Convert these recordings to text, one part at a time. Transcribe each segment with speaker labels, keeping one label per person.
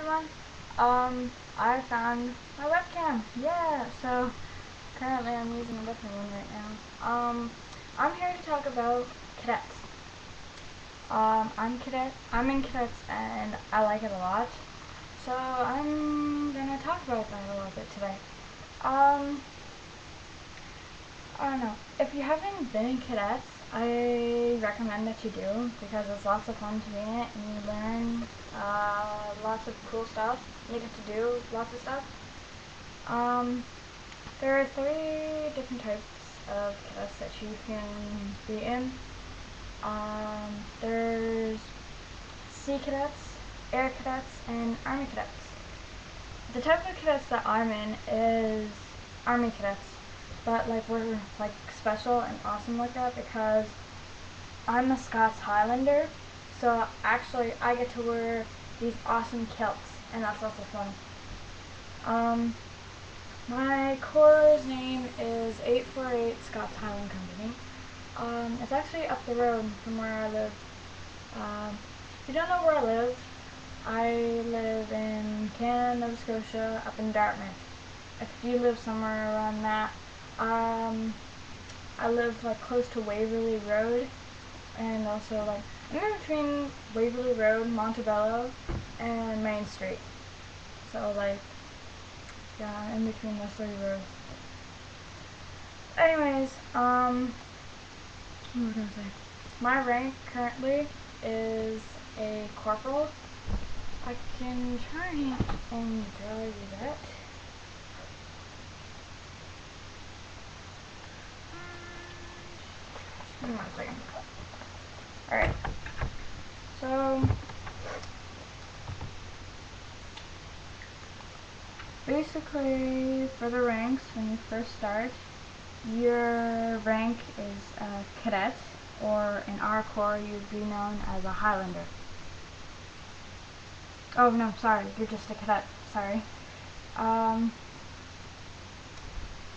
Speaker 1: everyone. I found my webcam. Yeah, so currently I'm using a different one right now. I'm here to talk about cadets. I'm in cadets and I like it a lot. So I'm gonna talk about that a little bit today. I don't know. If you haven't been in cadets, I recommend that you do because it's lots of fun to be in it and you learn lots of cool stuff. You get to do lots of stuff. There are 3 different types of cadets that you can be in. There's Sea Cadets, Air Cadets, and Army Cadets. The type of cadets that I'm in is Army Cadets, but we're special and awesome like that because I'm a Scots Highlander, so actually I get to wear these awesome kilts, and that's lots of fun. My Corps' name is 848 Scots Highland Company. It's actually up the road from where I live. If you don't know where I live in Canada, Nova Scotia, up in Dartmouth. If you live somewhere around that, I live close to Waverly Road, and also I'm in between Waverly Road, Montebello, and Main Street. So yeah, in between those 3 roads. Anyways, what was I gonna say? My rank currently is a corporal. I can try and draw you that. Hang on a second. Alright. So basically for the ranks when you first start, your rank is a cadet, or in our corps you'd be known as a Highlander. Oh no, sorry, you're just a cadet, sorry.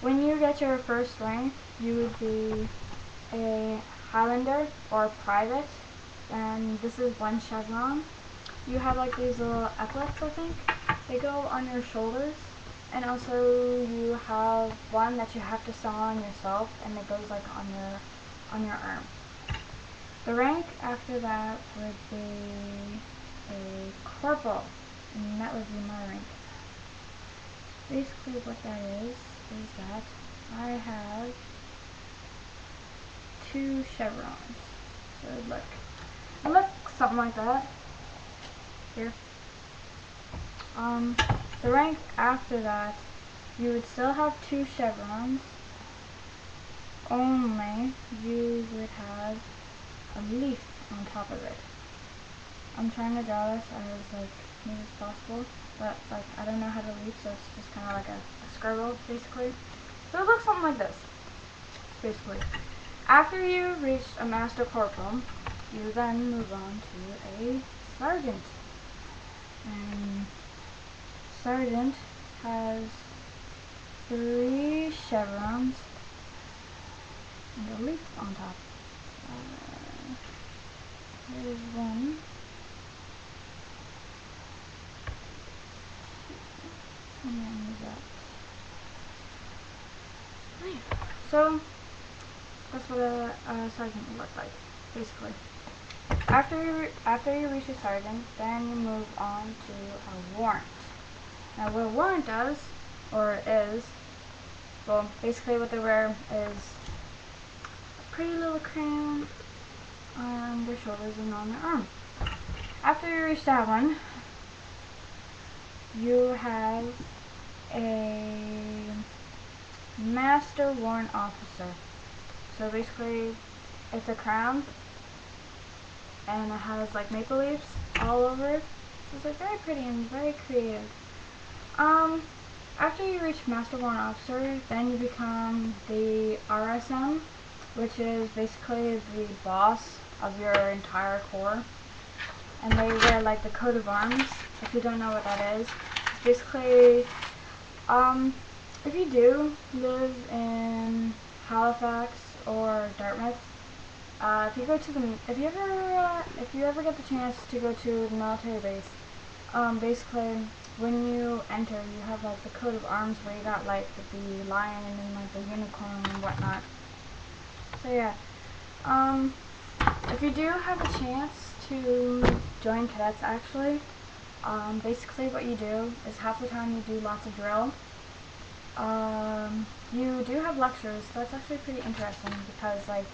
Speaker 1: When you get your first rank, you would be a Highlander or private, and this is 1 chevron. You have these little epaulets, I think. They go on your shoulders, and also you have one that you have to sew on yourself, and it goes on your arm. The rank after that would be a corporal, and that would be my rank. Basically what that is that I have 2 chevrons. So it looks something like that. Here. The rank after that, you would still have 2 chevrons, only you would have a leaf on top of it. I'm trying to draw this as neat as possible, but I don't know how to leaf, so it's just kind of like a scribble, basically. So it looks something like this, basically. After you reach a master corporal, you then move on to a sergeant. And sergeant has 3 chevrons and a leaf on top. Here's one. And then that leaf. So that's what a sergeant would look like, basically. After you reach a sergeant, then you move on to a warrant. Now what a warrant does, or is, well, basically what they wear is a pretty little crown on their shoulders and on their arm. After you reach that one, you have a master warrant officer. So basically, it's a crown, and it has maple leaves all over it. So it's very pretty and very creative. After you reach Master Warrant Officer, then you become the RSM, which is basically the boss of your entire corps. And they wear the coat of arms. If you don't know what that is, it's basically, if you do live in Halifax or Dartmouth, if you ever get the chance to go to the military base, Basically, when you enter, you have like the coat of arms where you got like the lion and like the unicorn and whatnot. So yeah, if you do have a chance to join cadets, actually, basically what you do is half the time you do lots of drill. You do have lectures. So that's actually pretty interesting because like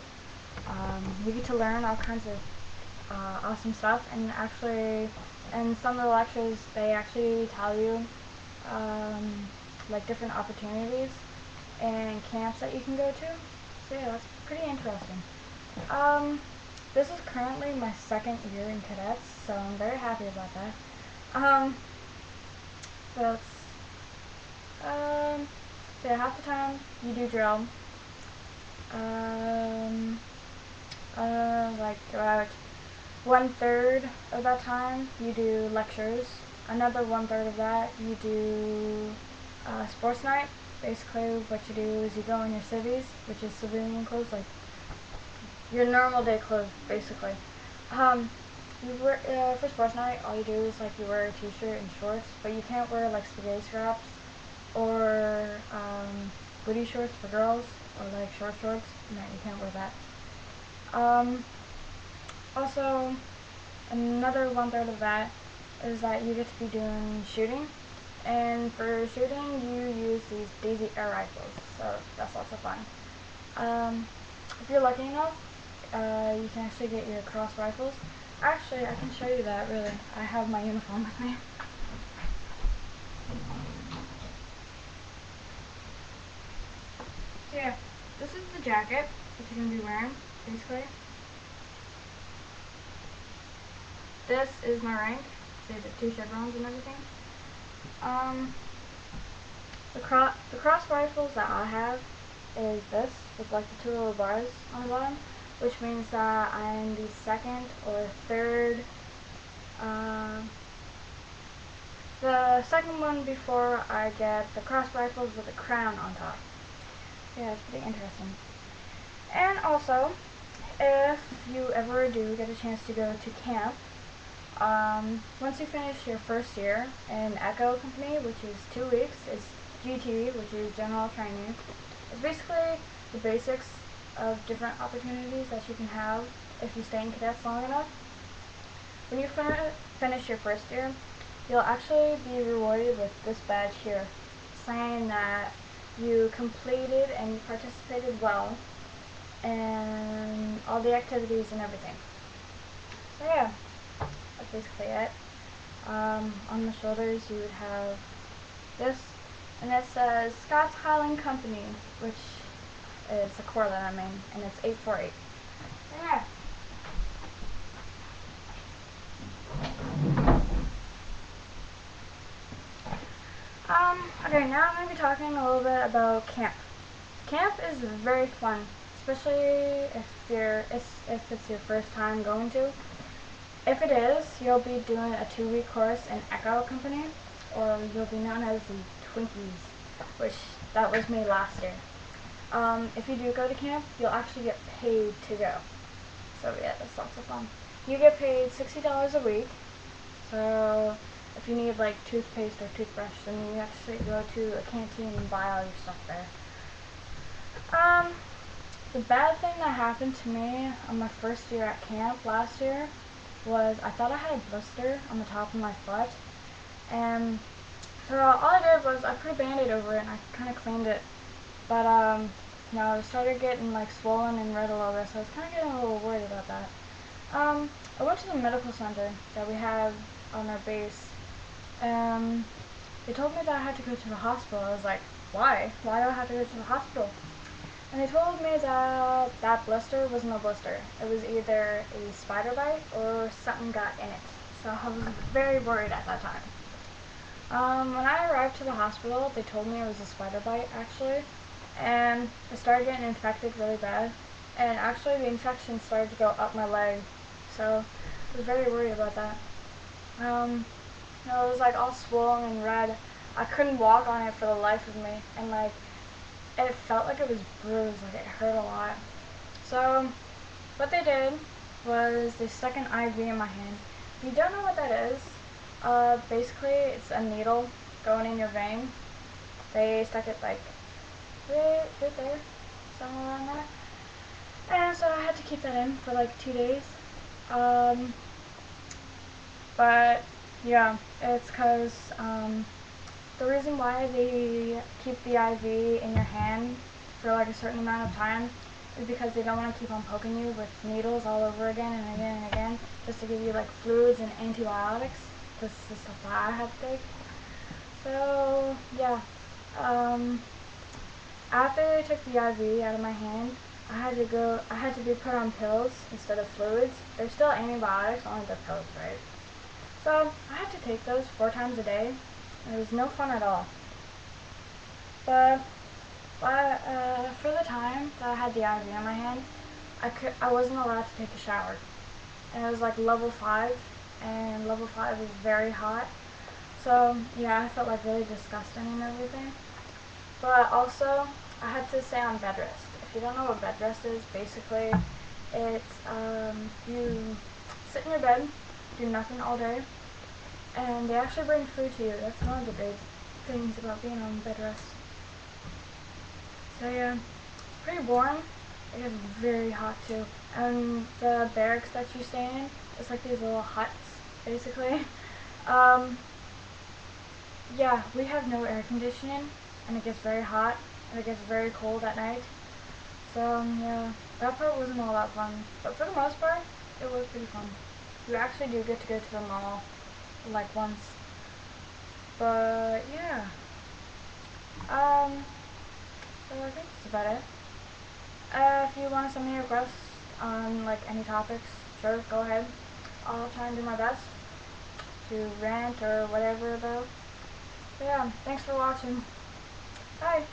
Speaker 1: you get to learn all kinds of awesome stuff, and actually in some of the lectures they actually tell you like different opportunities and camps that you can go to. So yeah, that's pretty interesting. This is currently my second year in cadets, so I'm very happy about that. That's so half the time you do drill. Like about 1/3 of that time you do lectures. Another 1/3 of that you do sports night. Basically what you do is you go in your civvies, which is civilian clothes, like your normal day clothes basically. You wear, for sports night, all you do is like you wear a t-shirt and shorts, but you can't wear like spaghetti straps or booty shorts for girls, or like short shorts. No, you can't wear that. Also, another 1/3 of that is that you get to be doing shooting, and for shooting you use these Daisy air rifles, so that's lots of fun. If you're lucky enough, you can actually get your cross rifles. Actually, I can show you that, really. I have my uniform with me. So yeah, this is the jacket that you're going to be wearing, basically. This is my rank. See the 2 chevrons and everything. The cross rifles that I have is this, with like the 2 little bars on the bottom, which means that I'm the second or third, the second one before I get the cross rifles with a crown on top. Yeah, it's pretty interesting. And also, if you ever do get a chance to go to camp, once you finish your first year in Echo Company, which is 2 weeks, it's GT, which is General Training. It's basically the basics of different opportunities that you can have if you stay in cadets long enough. When you finish your first year, you'll actually be rewarded with this badge here, saying that you completed and you participated well in all the activities and everything. So yeah, that's basically it. On the shoulders you would have this, and it says Scott's Highland Company, which is the corps that I'm in, and it's 848. So yeah. Okay, now I'm going to be talking a little bit about camp. Camp is very fun, especially if it's your first time going to. If it is, you'll be doing a 2-week course in Echo Company, or you'll be known as the Twinkies, which that was me last year. If you do go to camp, you'll actually get paid to go. So yeah, that's lots of fun. You get paid $60 a week. So if you need like toothpaste or toothbrush, then you actually go to a canteen and buy all your stuff there. The bad thing that happened to me on my first year at camp last year was I thought I had a blister on the top of my foot, and so all I did was I put a band-aid over it and I kind of cleaned it, but it started getting like swollen and red all over, so I was kind of getting a little worried about that. I went to the medical center that we have on our base, and they told me that I had to go to the hospital. I was like, why? Why do I have to go to the hospital? And they told me that that blister wasn't a blister. It was either a spider bite or something got in it. So I was very worried at that time. When I arrived to the hospital, they told me it was a spider bite, actually. And I started getting infected really bad. And actually the infection started to go up my leg. So I was very worried about that. It was like all swollen and red. I couldn't walk on it for the life of me. And like, it felt like it was bruised, like it hurt a lot. So what they did was they stuck an IV in my hand. If you don't know what that is, Basically, it's a needle going in your vein. They stuck it like right there, somewhere around there. And so I had to keep that in for like 2 days. Um, but yeah, it's because the reason why they keep the IV in your hand for like a certain amount of time is because they don't want to keep on poking you with needles all over again and again and again, just to give you like fluids and antibiotics. This is the stuff that I have to take. So yeah, um, after they took the IV out of my hand, I had to be put on pills instead of fluids. They're still antibiotics, only they're pills, right? So I had to take those 4 times a day, and it was no fun at all. But for the time that I had the IV in my hand, I wasn't allowed to take a shower, and it was like level 5, and level 5 is very hot. So yeah, I felt like really disgusting and everything. But also, I had to stay on bed rest. If you don't know what bed rest is, basically, it's you sit in your bed, do nothing all day, and they actually bring food to you. That's one of the great things about being on bed rest. So yeah, it's pretty boring. It gets very hot too. And the barracks that you stay in, it's like these little huts, basically. Um, yeah, we have no air conditioning, and it gets very hot, and it gets very cold at night. So yeah, that part wasn't all that fun, but for the most part, it was pretty fun. You actually do get to go to the mall, like once. But yeah, so I think that's about it. If you want to send me a request on like any topics, sure, go ahead. I'll try and do my best to rant or whatever though. But yeah, thanks for watching. Bye!